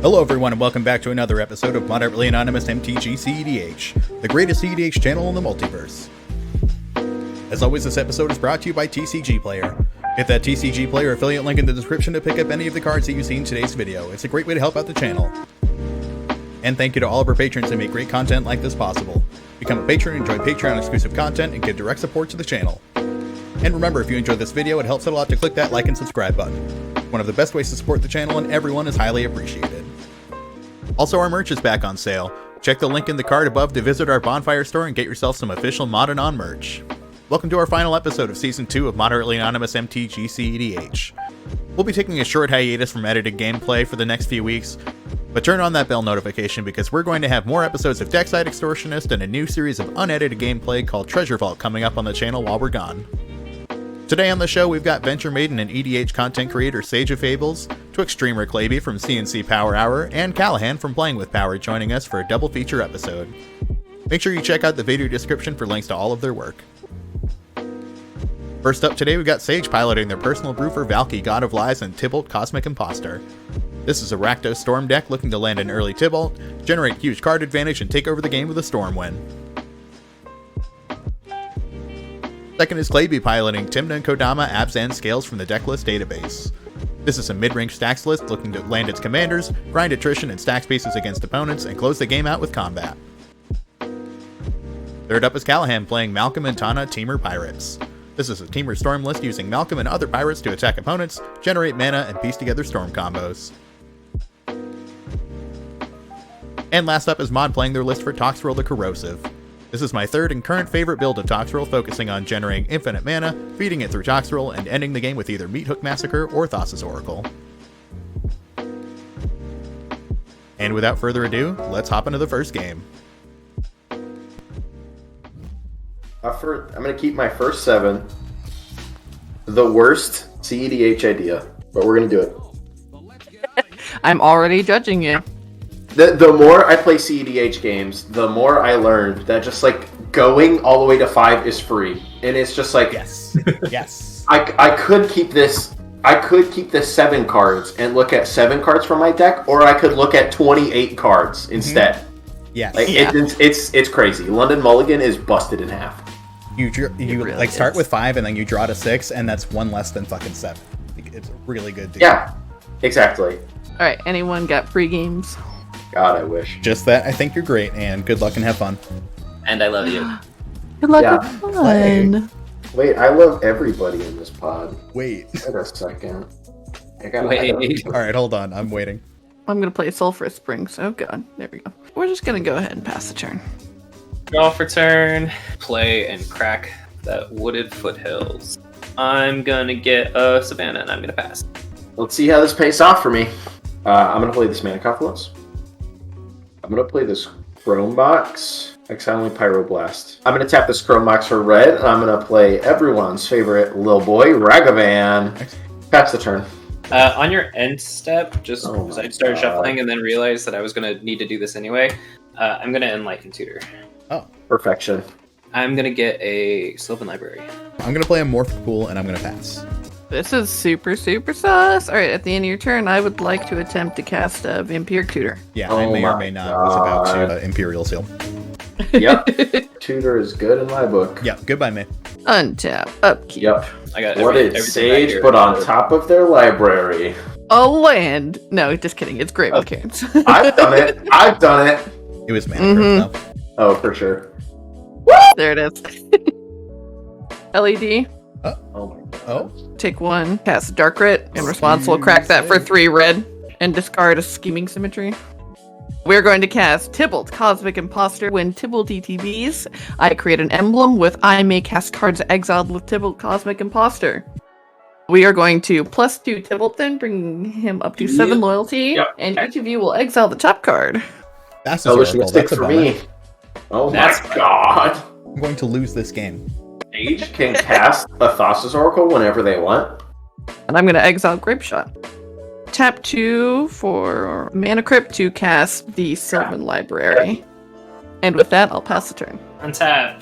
Hello everyone and welcome back to another episode of Moderately Anonymous MTG cEDH, the greatest cEDH channel in the multiverse. As always, this episode is brought to you by TCG Player. Hit that TCG Player affiliate link in the description to pick up any of the cards that you see in today's video. It's a great way to help out the channel. And thank you to all of our patrons that make great content like this possible. Become a patron, enjoy Patreon exclusive content, and get direct support to the channel. And remember, if you enjoyed this video, it helps out a lot to click that like and subscribe button. One of the best ways to support the channel, and everyone is highly appreciated. Also, our merch is back on sale. Check the link in the card above to visit our Bonfire store and get yourself some official Mod Anon merch. Welcome to our final episode of Season 2 of Moderately Anonymous MTG cEDH. We'll be taking a short hiatus from edited gameplay for the next few weeks, but turn on that bell notification because we're going to have more episodes of Deckside Extortionist and a new series of unedited gameplay called Treasure Vault coming up on the channel while we're gone. Today on the show, we've got Venture Maiden and EDH content creator Sage of Fables, Twix Streamer Claby from CNC Power Hour, and Callahan from Playing with Power joining us for a double feature episode. Make sure you check out the video description for links to all of their work. First up today, we've got Sage piloting their personal brew for Valky, God of Lies, and Tybalt, Cosmic Imposter. This is a Rakdos Storm deck looking to land an early Tybalt, generate huge card advantage, and take over the game with a Storm win. Second is Claby piloting Tymna and Kodama, Abs, and Scales from the Decklist database. This is a mid-range stacks list looking to land its commanders, grind attrition and stack spaces against opponents, and close the game out with combat. Third up is Callahan playing Malcolm and Tana Teamer Pirates. This is a Teamer Storm list using Malcolm and other pirates to attack opponents, generate mana, and piece together storm combos. And last up is Mod playing their list for toxrill the Corrosive. This is my third and current favorite build of toxrill, focusing on generating infinite mana, feeding it through toxrill, and ending the game with either Meathook Massacre or Thassa's Oracle. And without further ado, let's hop into the first game. I'm going to keep my first 7. The worst cEDH idea, but we're going to do it. I'm already judging you. The more I play cEDH games, the more I learned that just like going all the way to 5 is free. And it's just like, Yes. Yes. I could keep this. I could keep the 7 cards and look at 7 cards from my deck, or I could look at 28 cards instead. Yes. Like, Yeah. it's crazy. London Mulligan is busted in half. You really like start is. with 5 and then you draw to 6, and that's one less than fucking 7. It's a really good deal. Yeah, exactly. All right, anyone got free games? God, I wish. Just that, I think you're great, and good luck and have fun. And I love you. Good luck Yeah. with fun. Wait, I love everybody in this pod. Wait. Wait a second. Wait. Alright, hold on. I'm waiting. I'm gonna play Sulphurous Springs. Oh god, there we go. We're just gonna go ahead and pass the turn. Draw for turn. Play and crack that wooded foothills. I'm gonna get a Savannah and I'm gonna pass. Let's see how this pays off for me. I'm going to play this Mana Confluence. I'm going to play this Chrome Box. Exiling Pyroblast. I'm going to tap this Chrome Box for red, and I'm going to play everyone's favorite Lil Boy, Ragavan. Pass the turn. On your end step, just Oh because my I started God. shuffling and then realized that I was going to need to do this anyway, I'm going to Enlighten Tutor. Oh. Perfection. I'm going to get a Sylvan Library. I'm gonna play a Morph Pool, and I'm gonna pass. This is super sus. All right, at the end of your turn, I would like to attempt to cast a Vampiric Tutor. Yeah, I Oh may or my may not was about to God. Imperial Seal. Yep. Tutor is good in my book. Yeah, goodbye, May. Untap, upkeep. Yep. I got What did everything back Sage here. put on top of their library? A land. No, just kidding. It's Graven Cairns. I've done it. I've done it. It was Mana Mhm. Crypt, Oh, for sure. There it is. LED. Oh my God. though. Take 1, cast Dark Writ. In response, we'll crack that for 3 red and discard a Scheming Symmetry. We're going to cast Tybalt, Cosmic Imposter. When Tybalt ETBs, I create an emblem with I may cast cards exiled with Tybalt, Cosmic Imposter. We are going to +2 Tybalt then, bringing him up to 7 Yep. loyalty, Yep. and each of you will exile the top card. That's Oh, there's Oracle. mystic That's a for bummer. me. Oh That's my God. I'm going to lose this game. Sage can cast a Thassa's Oracle whenever they want. And I'm going to exile Grapeshot. Tap 2 for Mana Crypt to cast the Sylvan Library. And with that, I'll pass the turn. Untap.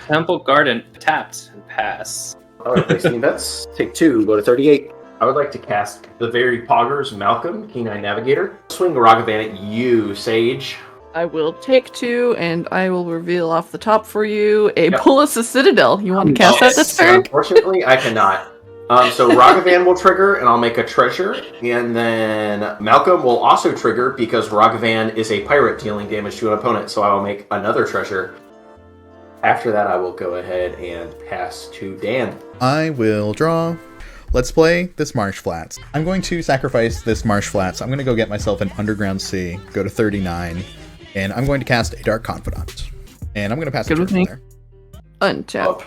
Temple Garden tapped and pass. Alright, play Steam Bets. Take 2, go to 38. I would like to cast the very poggers Malcolm, Keen-Eye Navigator. Swing Ragavan at you, Sage. I will take 2, and I will reveal off the top for you a Yep. Pullis' Citadel. You want to cast that this turn? Unfortunately, I cannot. So Ragavan will trigger, and I'll make a treasure. And then Malcolm will also trigger because Ragavan is a pirate dealing damage to an opponent. So I will make another treasure. After that, I will go ahead and pass to Dan. I will draw. Let's play this Marsh Flats. I'm going to sacrifice this Marsh Flats. I'm going to go get myself an Underground Sea, go to 39, and I'm going to cast a Dark Confidant. And I'm going to pass Good a with turn me. there. Untap.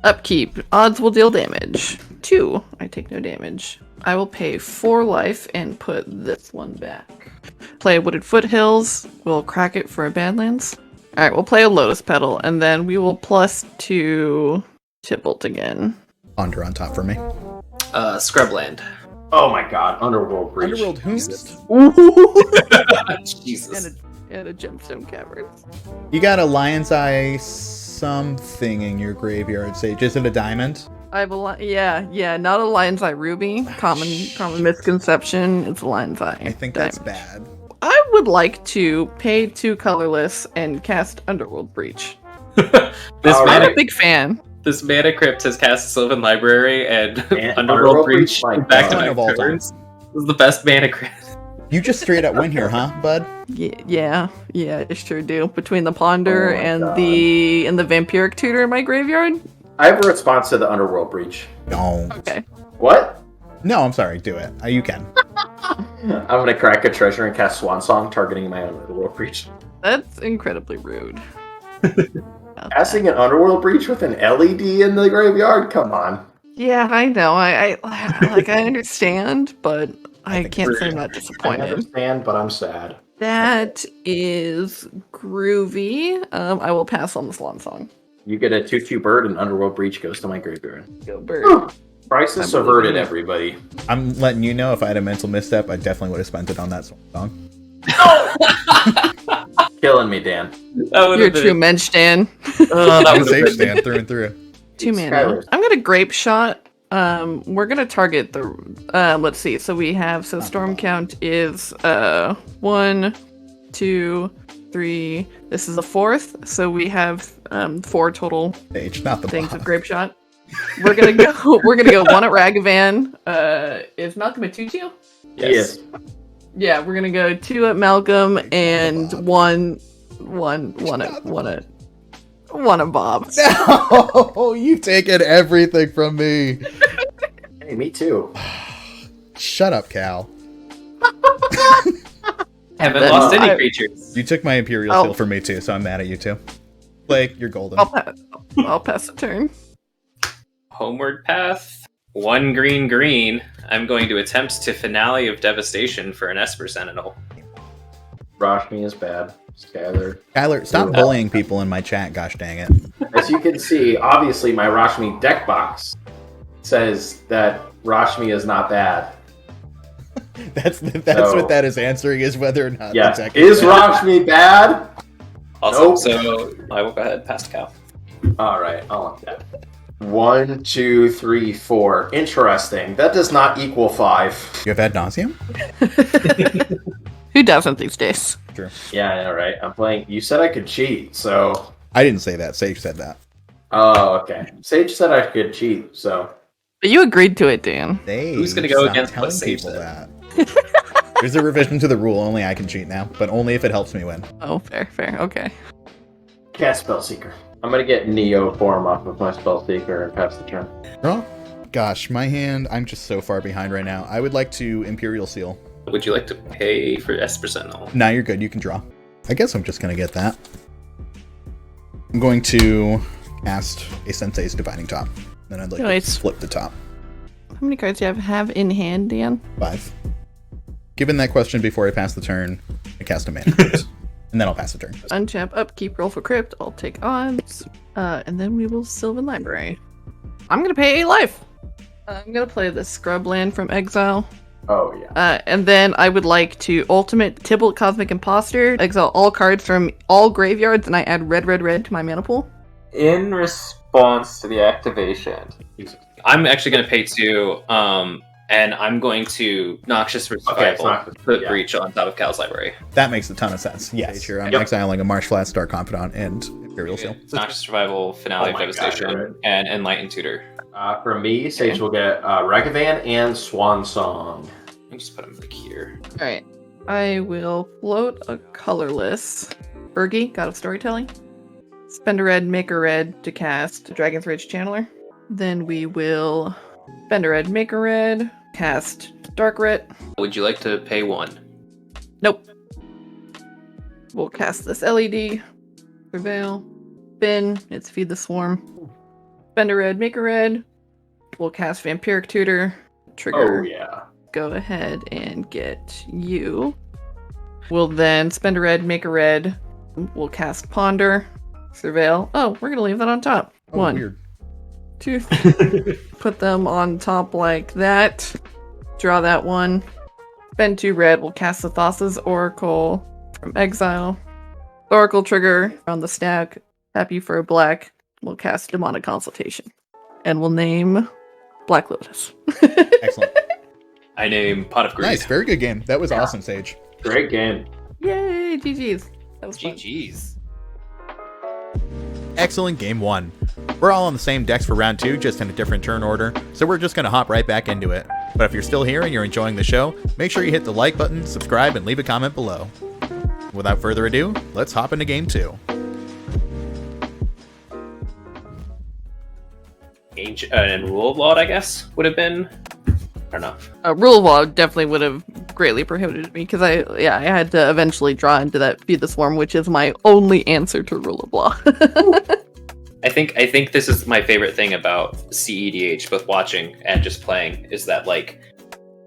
Upkeep. Odds will deal damage. 2. I take no damage. I will pay 4 life and put this one back. Play Wooded Foothills. We'll crack it for a Badlands. Alright, we'll play a Lotus Petal, and then we will +2 Tybalt again. Ponder on top for me. Scrubland. Oh my god, Underworld Breach. Underworld Hoos. Jesus. And a Gemstone Cavern. You got a Lion's Eye something in your graveyard, Sage. Is it a diamond? I have a yeah, not a Lion's Eye Ruby. Common misconception. It's a Lion's Eye. I think that's bad. I would like to pay 2 colorless and cast Underworld Breach. This I'm mana, a big fan. this mana crypt has cast Sylvan Library and And Underworld Breach like back to one back of all turns. This is the best mana crypt. You just straight up win here, huh, bud? Yeah, I sure do. Between the Ponder Oh my and God. the Vampiric Tutor in my graveyard. I have a response to the Underworld Breach. No. Okay. What? No, I'm sorry. Do it. You can. I'm gonna crack a treasure and cast Swan Song, targeting my Underworld Breach. That's incredibly rude. Casting an Underworld Breach with an LED in the graveyard? Come on. Yeah, I know. I understand, but I think can't it's say I'm not I disappointed. understand, but I'm sad. That is groovy. I will pass on the Swan Song. You get a 2/2 bird, and Underworld Breach goes to my graveyard. Go bird. Whew. Crisis I believe averted, in you. everybody. I'm letting you know if I had a mental misstep, I definitely would have spent it on that song. Killing me, Dan. That would You're a have been. true mensch, Dan. That I'm would Sage have been. stand through and through. 2 mana. Skyward. I'm gonna Grape Shot. We're gonna target the. Let's see. So we have. So Storm Count is 1, 2, 3. This is the 4th. So we have 4 total Sage, not the things boss. of Grape Shot. We're gonna go. We're gonna go 1 at Ragavan. Is Malcolm a 2/2? Yes. Yeah, we're gonna go 2 at Malcolm and Bob. one at Bob. No, you've taken everything from me. Hey, me too. Shut up, Cal. Haven't Then lost any I- creatures. You took my Imperial Oh. Seal from me too, so I'm mad at you too. Blake, you're golden. I'll pass the turn. Homeward Path. 1 green. I'm going to attempt to Finale of Devastation for an Esper Sentinel. Rashmi is bad. Skylar. Kyler, stop Ooh. bullying people in my chat, gosh dang it. As you can see, obviously my Rashmi deck box says that Rashmi is not bad. That's So- what that is answering, is whether or not Yeah. the deck Is bad. Rashmi bad? Also, Nope. so I will go ahead and pass to Cal. Alright, I want that. 1, 2, 3, 4. Interesting. That does not equal 5. You have ad nauseum? Who doesn't these days? True. Yeah, I know, right? I'm playing. You said I could cheat, so. I didn't say that. Sage said that. Oh, okay. Sage said I could cheat, so. But you agreed to it, Dan. Who's gonna go Stop against telling what Sage people said? that? There's a revision to the rule. Only I can cheat now, but only if it helps me win. Oh, fair. Okay. Cast Spellseeker. I'm gonna get Neo form off of my Spellseeker and pass the turn. Oh, gosh, my hand. I'm just so far behind right now. I would like to Imperial Seal. Would you like to pay for Esper Sentinel? Nah, you're good. You can draw. I guess I'm just gonna get that. I'm going to cast a Sensei's Dividing Top. Then I'd like Nice. to flip the top. How many cards do you have in hand, Dan? 5. Given that question before I pass the turn, I cast a mana first, and then I'll pass the turn. Untap, upkeep, roll for crypt. I'll take odds. And then we will Sylvan Library. I'm gonna pay a life. I'm gonna play the Scrubland from Exile. Oh, yeah. And then I would like to Ultimate Tybalt Cosmic Imposter. Exile all cards from all graveyards, and I add red to my mana pool. In response to the activation, Jesus. I'm actually going to pay 2. And I'm going to Noxious for Survival, put Breach on top of Cal's Library. That makes a ton of sense. Yes. Here I'm exiling a Marsh Flat, Star Confidant, and Imperial Seal. Noxious Survival, Finale of Devastation, and Enlightened Tutor. For me, Sage will get Ragavan and Swan Song. Let me just put them like here. Alright. I will float a colorless Bergie, God of Storytelling. Spend a red, make a red to cast Dragon's Rage Channeler. Then we will spend a red, make a red, cast Dark Writ. Would you like to pay 1? Nope. We'll cast this LED. Prevail. Spin. It's Feed the Swarm. Spend a red, make a red. We'll cast Vampiric Tutor. Trigger. Oh, yeah. Go ahead and get you. We'll then spend a red, make a red. We'll cast Ponder. Surveil. Oh, we're going to leave that on top. Oh, 1, weird. 2, put them on top like that. Draw that one. Spend 2 red. We'll cast the Thassa's Oracle from exile. Oracle trigger on the stack. Tap you for a black. We'll cast Demonic Consultation. And we'll name Black Lotus. Excellent. I name Pot of Greed. Nice. Very good game. That was awesome, Sage. Great game. Yay, GG's. That was fun. GG's. Excellent game 1. We're all on the same decks for round 2, just in a different turn order, so we're just going to hop right back into it. But if you're still here and you're enjoying the show, make sure you hit the like button, subscribe, and leave a comment below. Without further ado, let's hop into game 2. And Rule of Law, I guess, would have been... I don't know. Rule of Law definitely would have greatly prohibited me, because I had to eventually draw into that Feed the Swarm, which is my only answer to Rule of Law. I think this is my favorite thing about cEDH, both watching and just playing, is that, like,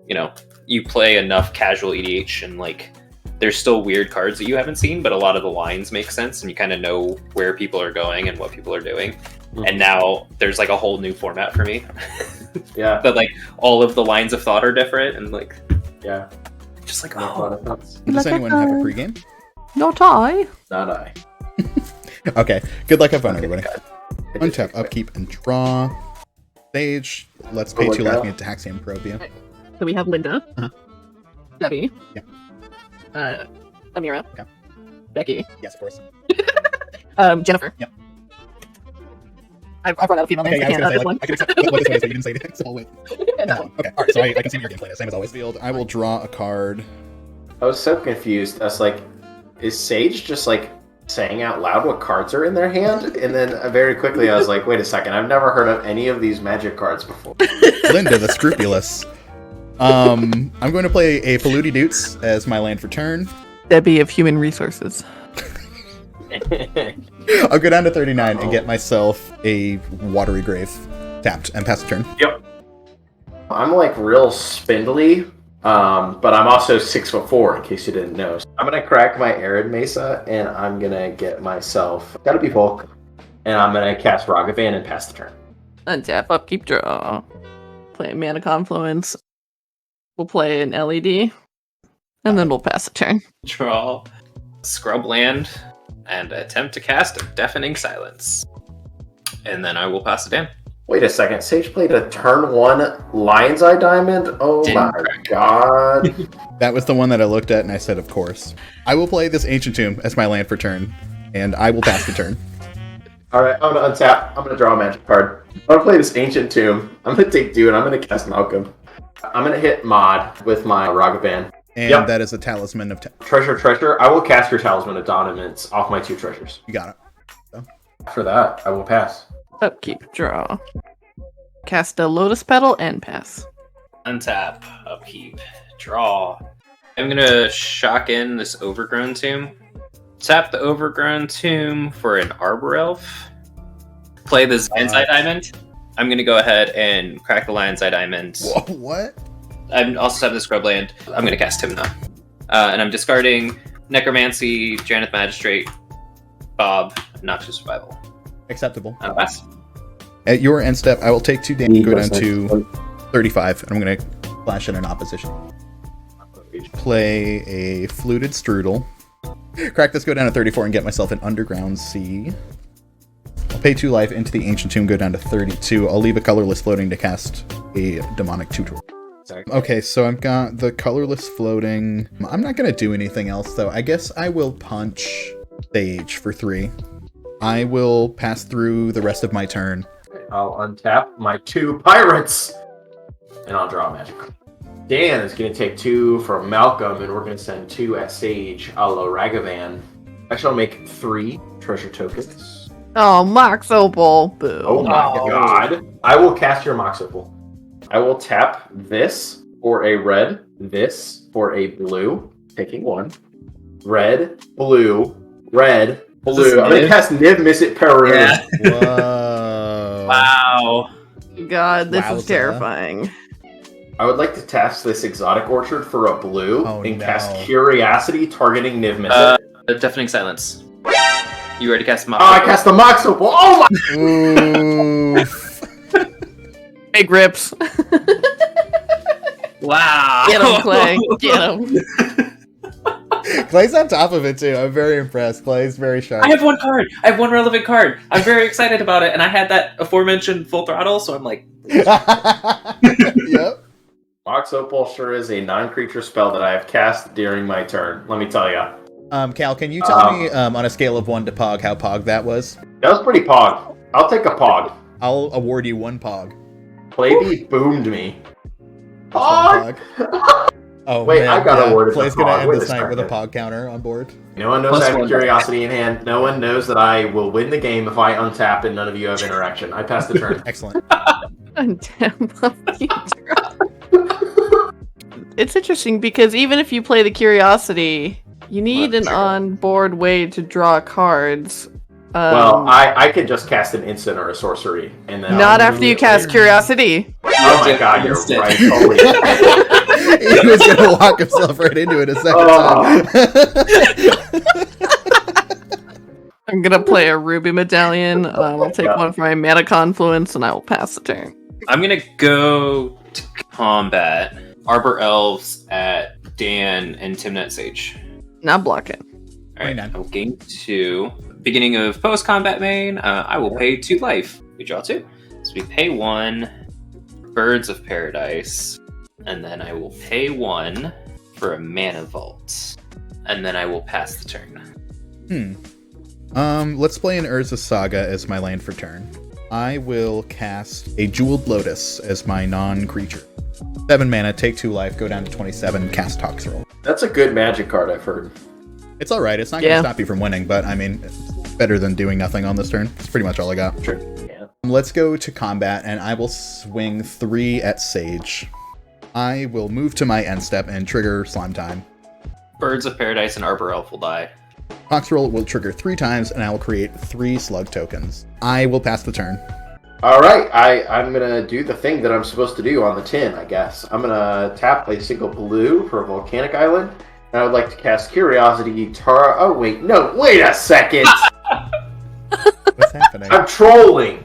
you know, you play enough casual EDH and, like, there's still weird cards that you haven't seen, but a lot of the lines make sense and you kind of know where people are going and what people are doing. Mm-hmm. And now there's, like, a whole new format for me. Yeah. But, like, all of the lines of thought are different and, like, yeah. Just like, Does anyone have a pregame? Not I. Not I. Okay. Good luck, have fun, everybody. Untap, upkeep, and draw. Sage. Let's pay 2 life and get Taxian Probe you. So we have Linda. Uh-huh. Debbie. Yeah. Amira. Yeah. Becky. Yes, of course. Jennifer. Yep. I've run out of female names. Okay, I was gonna say, I can accept what this way, so you didn't say anything, so I'll wait. No. Okay, alright, so I can see your gameplay, same as always. Field, I will draw a card. I was so confused. I was like, is Sage just, like, saying out loud what cards are in their hand? And then very quickly I was like, wait a second, I've never heard of any of these magic cards before. Linda, the Scrupulous. I'm going to play a Polluti Doots as my land for turn. Debbie of Human Resources. I'll go down to 39 and get myself a Watery Grave tapped and pass the turn. Yep. I'm, like, real spindly, but I'm also 6'4", in case you didn't know. I'm gonna crack my Arid Mesa, and I'm gonna get myself gotta be Volk, and I'm gonna cast Ragavan and pass the turn. Untap, upkeep, draw. Play Mana Confluence. We'll play an LED, and then we'll pass the turn. Draw, scrub land, and attempt to cast a Deafening Silence. And then I will pass it in. Wait a second, Sage played a turn 1 Lion's Eye Diamond? Oh my god. That was the one that I looked at and I said, of course. I will play this Ancient Tomb as my land for turn, and I will pass the turn. Alright, I'm gonna untap. I'm gonna draw a magic card. I'm gonna play this Ancient Tomb. I'm gonna take Dew and I'm gonna cast Malcolm. I'm gonna hit Mod with my Ragavan. And that is a Talisman of... Treasure. I will cast your Talisman of Dominance off my 2 treasures. You got it. So. After that, I will pass. Upkeep, draw. Cast a Lotus Petal and pass. Untap, upkeep, draw. I'm gonna shock in this Overgrown Tomb. Tap the Overgrown Tomb for an Arbor Elf. Play the Lion's Eye Diamond. I'm gonna go ahead and crack the Lion's Eye Diamond. Whoa, what? I also have the Scrubland. I'm gonna cast Timna. And I'm discarding Necromancy, Janeth Magistrate, Bob, Noxious Survival. Acceptable. Pass. At your end step, I will take 2 damage, go down to 35, and I'm going to flash in an opposition. Play a Fluted Strudel. Crack this, go down to 34, and get myself an Underground Sea. I'll pay 2 life into the Ancient Tomb, go down to 32. I'll leave a colorless floating to cast a Demonic Tutor. Okay, so I've got the colorless floating. I'm not gonna do anything else though. I guess I will punch Sage for 3. I will pass through the rest of my turn. I'll untap my 2 pirates, and I'll draw a magic card. Dan is going to take 2 from Malcolm, and we're going to send 2 at Sage a la Ragavan. I shall make 3 treasure tokens. Oh, Mox Opal. Boo. Oh my god. I will cast your Mox Opal. I will tap this for a red, this for a blue, taking 1. Red, blue, red, blue. I'm going to cast Niv Mizzet Peru. Yeah. Whoa. Wow. God, this is Wowza. terrifying. I would like to task this Exotic Orchard for a blue and cast no. Curiosity targeting Niv Mizzet. Deafening silence. You already cast Mox. Oh, I cast the Mox Opal. Oh my! Oof. Big rips. Wow. Get him, Clay. Get him. Clay's on top of it too. I'm very impressed. Clay's very sharp. I have 1 card. I have 1 relevant card. I'm very excited about it, and I had that aforementioned full throttle, so I'm like, Yep. Mox Opal sure is a non-creature spell that I have cast during my turn. Let me tell ya. Cal, can you tell me on a scale of 1 to Pog how Pog that was? That was pretty pog. I'll take a pog. I'll award you 1 Pog. Playbee boomed me. Just 1 Pog! Pog. Oh, Wait, man, I got awarded Clay's the gonna Pog. end Wait this a night with a second. Pog counter on board. No one knows I have +1. Curiosity in hand. No one knows that I will win the game if I untap and none of you have interaction. I pass the turn. Excellent. Damn. It's interesting because even if you play the Curiosity, you need an on-board way to draw cards. Well, I could just cast an instant or a sorcery, and then Not after you cast Curiosity. Oh my god, you're Instant. right. Holy shit. He was gonna lock himself right into it a second time. I'm gonna play a Ruby Medallion. I'll take 1 for my Mana Confluence, and I will pass the turn. I'm gonna go to combat. Arbor Elves at Dan and Timnet Sage. Not blocking. Alright, 29. I'll gain 2. Beginning of post-combat main, I will pay 2 life. We draw 2. So we pay 1, Birds of Paradise, and then I will pay 1 for a Mana Vault. And then I will pass the turn. Let's play an Urza Saga as my land for turn. I will cast a Jeweled Lotus as my non-creature. 7 mana, take 2 life, go down to 27, cast toxrill. That's a good magic card, I've heard. It's alright, it's not gonna stop you from winning, but I mean, it's better than doing nothing on this turn. It's pretty much all I got. Sure. Yeah. Let's go to combat, and I will swing 3 at Sage. I will move to my end step and trigger Slime Time. Birds of Paradise and Arbor Elf will die. Toxrill will trigger 3 times, and I will create 3 slug tokens. I will pass the turn. Alright, I'm gonna do the thing that I'm supposed to do on the tin, I guess. I'm gonna tap a single blue for a volcanic island. And I would like to cast Curiosity Tara. Oh wait, no, wait a second! What's happening? I'm trolling!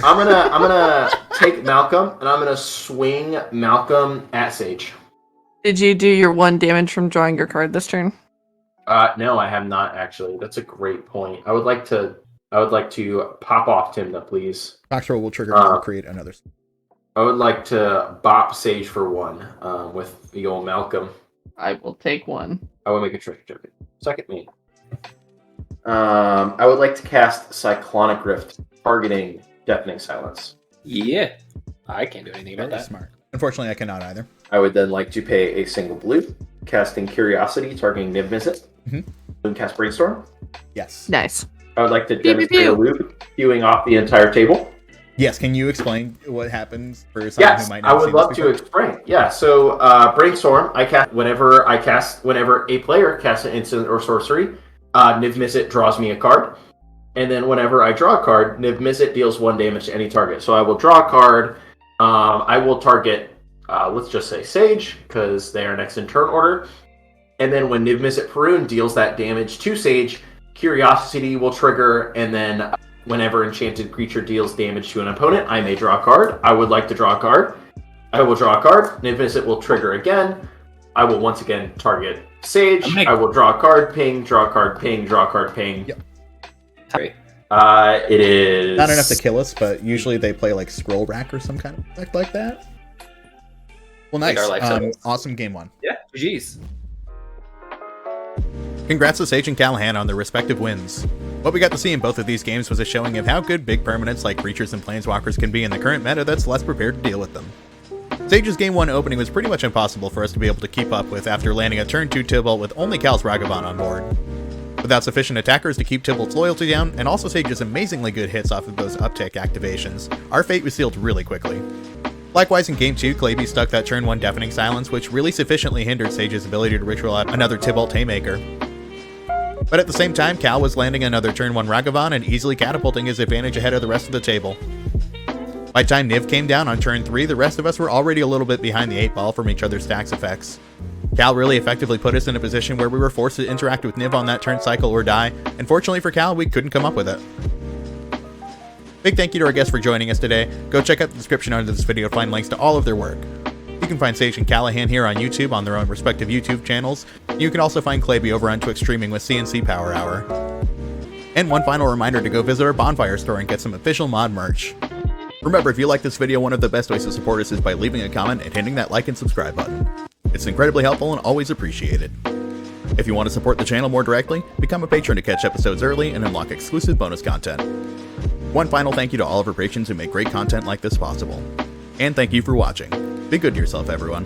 I'm gonna take Malcolm, and I'm gonna swing Malcolm at Sage. Did you do your 1 damage from drawing your card this turn? No, I have not actually. That's a great point. I would like to pop off Timna, please. Toxrill will trigger and I will create another. I would like to bop Sage for 1 with the old Malcolm. I will take 1. I will make a treasure token. Second me. I would like to cast Cyclonic Rift, targeting Deafening Silence. Yeah. I can't do anything about Very that. smart. Unfortunately, I cannot either. I would then like to pay a single blue, casting Curiosity, targeting Niv Mizzet. And cast Brainstorm. Yes. Nice. I would like to Pew, pew, demonstrate a pew. loop, queuing off the entire table. Yes, can you explain what happens for someone Yes, who might I not would see love this to before? explain. Yeah, so Brainstorm, whenever a player casts an instant or sorcery, Niv Mizzet draws me a card. And then whenever I draw a card, Niv Mizzet deals 1 damage to any target. So I will draw a card. I will target, let's just say Sage, because they are next in turn order. And then when Niv Mizzet Faroon deals that damage to Sage, Curiosity will trigger, and then whenever enchanted creature deals damage to an opponent, I may draw a card. I would like to draw a card. I will draw a card. Niv Mizzet will trigger again. I will once again target Sage. I will draw a card, ping, draw a card, ping, draw a card, ping. Yep. Sorry. It is... Not enough to kill us, but usually they play like Scroll Rack or some kind of effect like that. Well, Like nice. our life cycles. Awesome game one. Yeah, GG's. Congrats to Sage and Callahan on their respective wins. What we got to see in both of these games was a showing of how good big permanents like creatures and planeswalkers can be in the current meta that's less prepared to deal with them. Sage's game 1 opening was pretty much impossible for us to be able to keep up with after landing a turn 2 Tibalt with only Cal's Ragavan on board. Without sufficient attackers to keep Tibalt's loyalty down, and also Sage's amazingly good hits off of those uptick activations, our fate was sealed really quickly. Likewise in game 2, Claby stuck that turn 1 Deafening Silence, which really sufficiently hindered Sage's ability to ritual out another Tibalt Haymaker. But at the same time, Cal was landing another turn 1 Ragavan and easily catapulting his advantage ahead of the rest of the table. By the time Niv came down on turn 3, the rest of us were already a little bit behind the 8 ball from each other's stacks effects. Cal really effectively put us in a position where we were forced to interact with Niv on that turn cycle or die, and fortunately for Cal, we couldn't come up with it. Big thank you to our guests for joining us today. Go check out the description under this video to find links to all of their work. You can find Sage and Callahan here on YouTube on their own respective YouTube channels. You can also find Claby over on Twitch streaming with CNC Power Hour. And one final reminder to go visit our Bonfire store and get some official mod merch. Remember, if you like this video, one of the best ways to support us is by leaving a comment and hitting that like and subscribe button. It's incredibly helpful and always appreciated. If you want to support the channel more directly, become a patron to catch episodes early and unlock exclusive bonus content. One final thank you to all of our patrons who make great content like this possible. And thank you for watching. Be good to yourself, everyone.